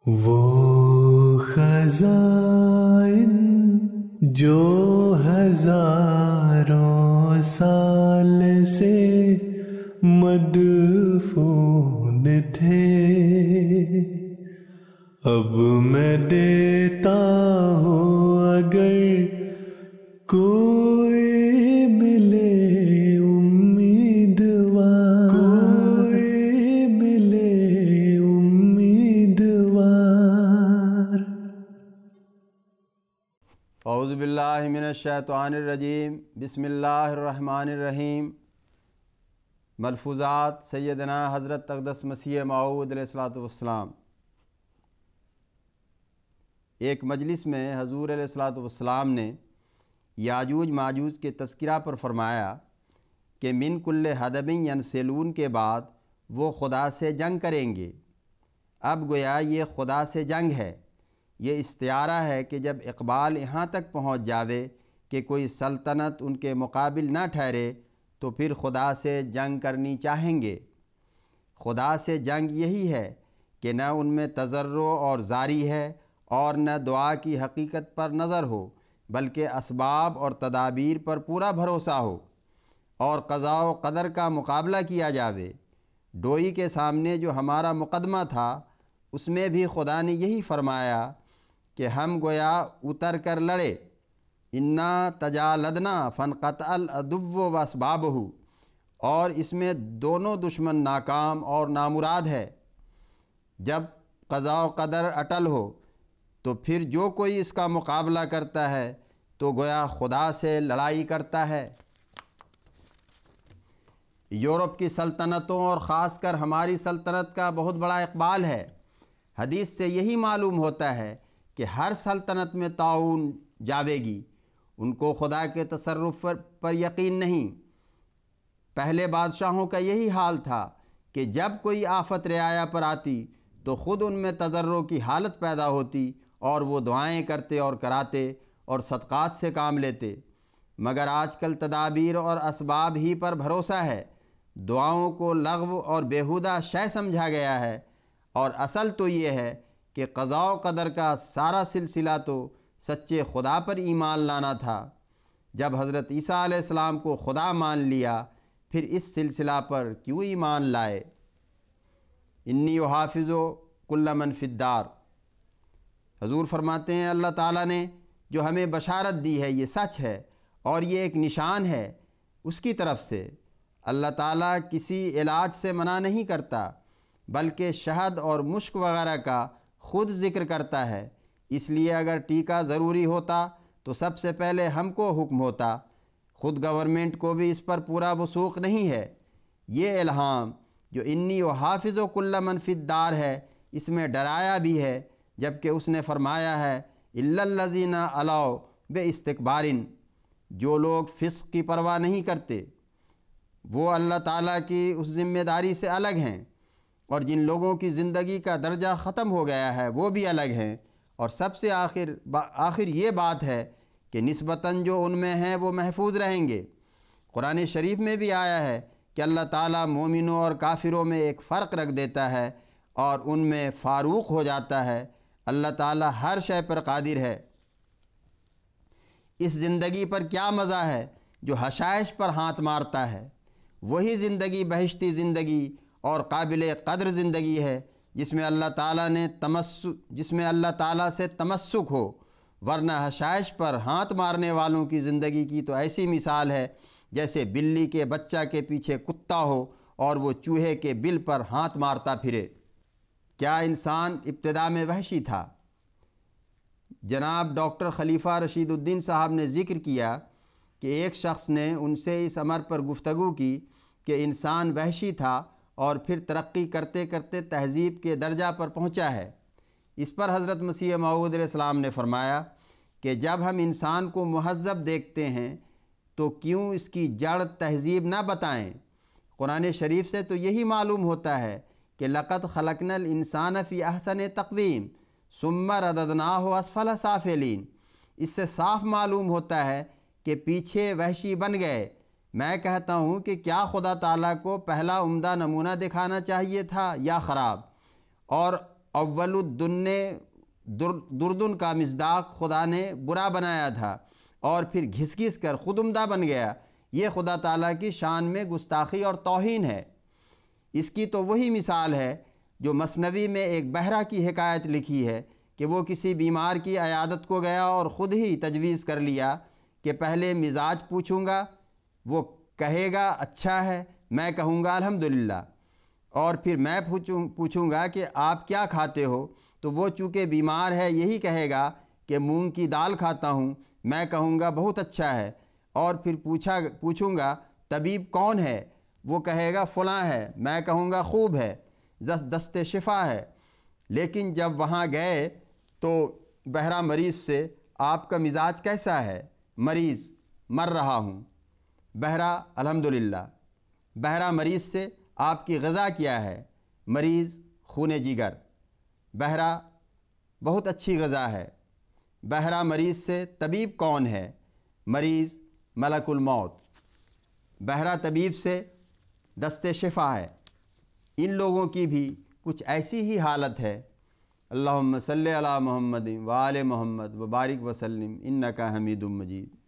وہ خزائن جو ہزاروں سال سے مدفون تھے، اب میں دیتا ہوں اگر کوئی ملے امیدوار، کوئی ملے امیدوار۔ اعوذ باللہ من الشیطان الرجیم، بسم اللہ الرحمن الرحیم۔ ملفوظات سیدنا حضرت اقدس مسیح موعود علیہ الصلوۃ والسلام۔ ایک مجلس میں حضور علیہ الصلوۃ والسلام نے یاجوج ماجوج کے تذکرہ پر فرمایا کہ من کل حدب ینسلون کے بعد وہ خدا سے جنگ کریں گے۔ اب گویا یہ خدا سے جنگ ہے، یہ استعارہ ہے کہ جب اقبال یہاں تک پہنچ جاوے کہ کوئی سلطنت ان کے مقابل نہ ٹھہرے تو پھر خدا سے جنگ کرنی چاہیں گے۔ خدا سے جنگ یہی ہے کہ نہ ان میں تضرع اور زاری ہے اور نہ دعا کی حقیقت پر نظر ہو، بلکہ اسباب اور تدابیر پر پورا بھروسہ ہو اور قضاء و قدر کا مقابلہ کیا جاوے۔ ڈوئی کے سامنے جو ہمارا مقدمہ تھا اس میں بھی خدا نے یہی فرمایا کہ ہم گویا اتر کر لڑے، انا تجالدنا فانقطع العدو واسبابہ، اور اس میں دونوں دشمن ناکام اور نامراد ہے۔ جب قضاء و قدر اٹل ہو تو پھر جو کوئی اس کا مقابلہ کرتا ہے تو گویا خدا سے لڑائی کرتا ہے۔ یورپ کی سلطنتوں اور خاص کر ہماری سلطنت کا بہت بڑا اقبال ہے۔ حدیث سے یہی معلوم ہوتا ہے کہ ہر سلطنت میں طاعون جاوے گی، ان کو خدا کے تصرف پر یقین نہیں۔ پہلے بادشاہوں کا یہی حال تھا کہ جب کوئی آفت رعایا پر آتی تو خود ان میں تضرع کی حالت پیدا ہوتی اور وہ دعائیں کرتے اور کراتے اور صدقات سے کام لیتے، مگر آج کل تدابیر اور اسباب ہی پر بھروسہ ہے۔ دعاؤں کو لغو اور بیہودہ شے سمجھا گیا ہے، اور اصل تو یہ ہے کہ قضاء و قدر کا سارا سلسلہ تو سچے خدا پر ایمان لانا تھا۔ جب حضرت عیسیٰ علیہ السلام کو خدا مان لیا پھر اس سلسلہ پر کیوں ایمان لائے؟ انی احافظ کل من فی الدار۔ حضور فرماتے ہیں اللہ تعالیٰ نے جو ہمیں بشارت دی ہے یہ سچ ہے اور یہ ایک نشان ہے اس کی طرف سے۔ اللہ تعالیٰ کسی علاج سے منع نہیں کرتا بلکہ شہد اور مشک وغیرہ کا خود ذکر کرتا ہے، اس لیے اگر ٹیکہ ضروری ہوتا تو سب سے پہلے ہم کو حکم ہوتا۔ خود گورنمنٹ کو بھی اس پر پورا وثوق نہیں ہے۔ یہ الہام جو انی احافظ کل من فی الدار ہے اس میں ڈرایا بھی ہے، جبکہ اس نے فرمایا ہے الا الذین علوا باستکبار، جو لوگ فسق کی پرواہ نہیں کرتے وہ اللہ تعالیٰ کی اس ذمہ داری سے الگ ہیں، اور جن لوگوں کی زندگی کا درجہ ختم ہو گیا ہے وہ بھی الگ ہیں، اور سب سے آخر یہ بات ہے کہ نسبتاً جو ان میں ہیں وہ محفوظ رہیں گے۔ قرآن شریف میں بھی آیا ہے کہ اللہ تعالیٰ مومنوں اور کافروں میں ایک فرق رکھ دیتا ہے اور ان میں فاروق ہو جاتا ہے۔ اللہ تعالیٰ ہر شے پر قادر ہے۔ اس زندگی پر کیا مزہ ہے جو حشائش پر ہاتھ مارتا ہے؟ وہی زندگی بہشتی زندگی اور قابل قدر زندگی ہے جس میں اللہ تعالیٰ سے تمسک ہو، ورنہ حشائش پر ہاتھ مارنے والوں کی زندگی کی تو ایسی مثال ہے جیسے بلی کے بچہ کے پیچھے کتا ہو اور وہ چوہے کے بل پر ہاتھ مارتا پھرے۔ کیا انسان ابتدا میں وحشی تھا؟ جناب ڈاکٹر خلیفہ رشید الدین صاحب نے ذکر کیا کہ ایک شخص نے ان سے اس امر پر گفتگو کی کہ انسان وحشی تھا اور پھر ترقی کرتے کرتے تہذیب کے درجہ پر پہنچا ہے۔ اس پر حضرت مسیح موعود علیہ السلام نے فرمایا کہ جب ہم انسان کو مہذب دیکھتے ہیں تو کیوں اس کی جڑ تہذیب نہ بتائیں؟ قرآن شریف سے تو یہی معلوم ہوتا ہے کہ لقد خلقنا الانسان فی احسن تقویم ثم رددناہ اسفل سافلین۔ اس سے صاف معلوم ہوتا ہے کہ پیچھے وحشی بن گئے۔ میں کہتا ہوں کہ کیا خدا تعالیٰ کو پہلا عمدہ نمونہ دکھانا چاہیے تھا یا خراب؟ اور اول الدن دردن کا مصداق خدا نے برا بنایا تھا اور پھر گھس گھس کر خود عمدہ بن گیا، یہ خدا تعالیٰ کی شان میں گستاخی اور توہین ہے۔ اس کی تو وہی مثال ہے جو مثنوی میں ایک بہرہ کی حکایت لکھی ہے کہ وہ کسی بیمار کی عیادت کو گیا اور خود ہی تجویز کر لیا کہ پہلے مزاج پوچھوں گا، وہ کہے گا اچھا ہے، میں کہوں گا الحمدللہ، اور پھر میں پوچھوں گا کہ آپ کیا کھاتے ہو، تو وہ چونکہ بیمار ہے یہی کہے گا کہ مونگ کی دال کھاتا ہوں، میں کہوں گا بہت اچھا ہے، اور پھر پوچھوں گا طبیب کون ہے، وہ کہے گا فلاں ہے، میں کہوں گا خوب ہے، دست شفا ہے۔ لیکن جب وہاں گئے تو بہرہ مریض سے آپ کا مزاج کیسا ہے؟ مریض مر رہا ہوں۔ بہرہ الحمدللہ۔ بہرہ مریض سے آپ کی غذا کیا ہے؟ مریض خون جگر۔ بہرہ بہت اچھی غذا ہے۔ بہرہ مریض سے طبیب کون ہے؟ مریض ملک الموت۔ بہرہ طبیب سے دست شفا ہے۔ ان لوگوں کی بھی کچھ ایسی ہی حالت ہے۔ اللہم صلی علی محمد و آل محمد و بارک وسلم انکا حمید مجید۔